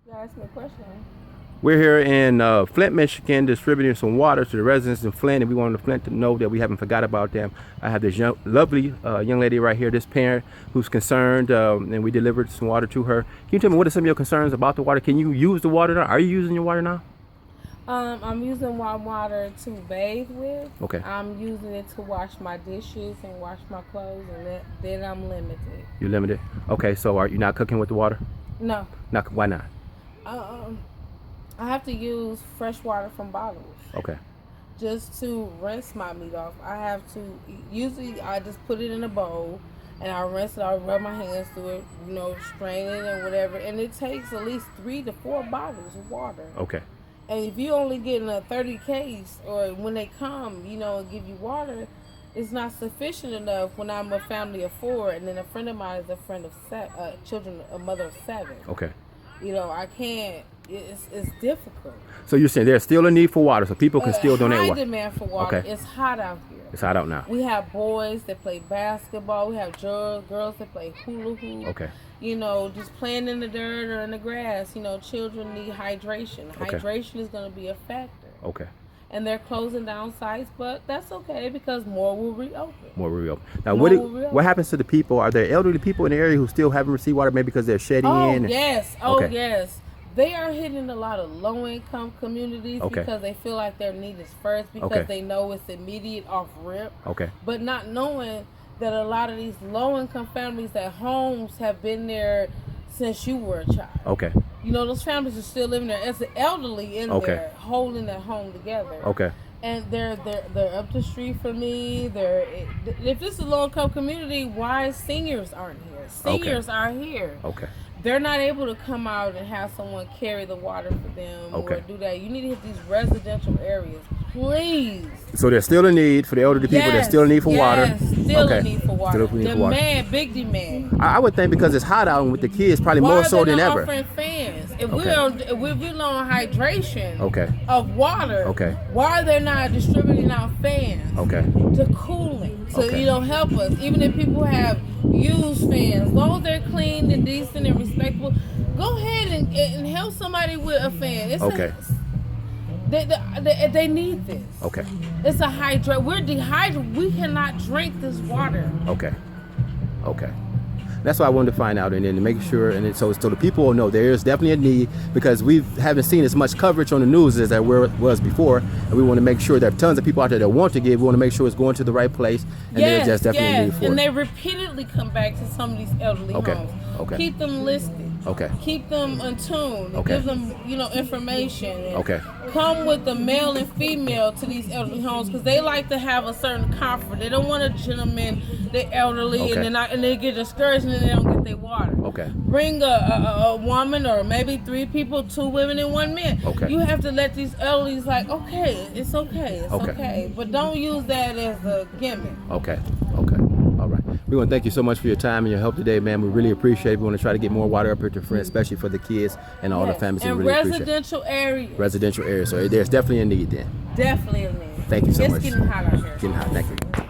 You asked me a question. We're here in Flint, Michigan, distributing some water to the residents in Flint, and we wanted Flint to know that we haven't forgot about them. I have this lovely young lady right here, this parent who's concerned, and we delivered some water to her. Can you tell me what are some of your concerns about the water? Can you use the water now? Are you using your water now? I'm using warm water to bathe with. Okay. I'm using it to wash my dishes and wash my clothes, and then I'm limited. You're limited? Okay, so are you not cooking with the water? No. Why not? I have to use fresh water from bottles. Okay. Just to rinse my meat off. I have to, usually I just put it in a bowl and I rinse it, I rub my hands through it, strain it and whatever. And it takes at least 3 to 4 bottles of water. Okay. And if you only getting a 30 case, or when they come, and give you water, it's not sufficient enough when I'm a family of 4, and then a friend of mine is a friend of a mother of 7. Okay. I can't. It's difficult. So you're saying there's still a need for water, so people can still donate water. High demand for water. Okay. It's hot out here. It's hot out now. We have boys that play basketball. We have girls that play hula hoop. Okay. Just playing in the dirt or in the grass. Children need hydration. Okay. Hydration is going to be a factor. Okay. And they're closing down sites, but that's okay because more will reopen. More will reopen. Now, what happens to the people? Are there elderly people in the area who still haven't received water, maybe because they're shedding in? Yes. Okay. Yes. They are hitting a lot of low-income communities because they feel like their need is first because they know it's immediate off rip. Okay. But not knowing that a lot of these low-income families at homes have been there since you were a child. Okay. Those families are still living there as the elderly in there, holding that home together. Okay. And they're up the street from me. If this is a low-income community, why seniors aren't here? Seniors are here. Okay. They're not able to come out and have someone carry the water for them or do that. You need to hit these residential areas, please. So there's still a need for the elderly people. There's still a need for water. Still a need for water. Demand, big demand. I would think because it's hot out and with the kids, probably more so than ever. Offering fans? If we're on hydration of water, why are they not distributing out fans to cooling to help us? Even if people have used fans, as long as they're clean and decent and respectable, go ahead and help somebody with a fan. They need this. Okay. It's a hydrate. We're dehydrated. We cannot drink this water. Okay. That's why I wanted to find out and then to make sure, and so the people will know there is definitely a need because we haven't seen as much coverage on the news as there was before, and we want to make sure there are tons of people out there that want to give. We want to make sure it's going to the right place, and there's just definitely a need for it. And they repeatedly come back to some of these elderly homes. Okay. Keep them listed. Okay. Keep them in tune. Give them, information. And come with the male and female to these elderly homes because they like to have a certain comfort. They don't want a gentleman, they're elderly, and they get discouraged and they don't get their water. Okay. Bring a woman or maybe 3 people, 2 women and 1 man. Okay. You have to let these elderlies it's okay. But don't use that as a gimmick. Okay. All right. We want to thank you so much for your time and your help today, man. We really appreciate it. We want to try to get more water up here to friends, especially for the kids and all the families. And really residential areas. Residential areas. So there's definitely a need then. Definitely a need. Thank you so much. It's getting hot out here. Getting hot. Thank you.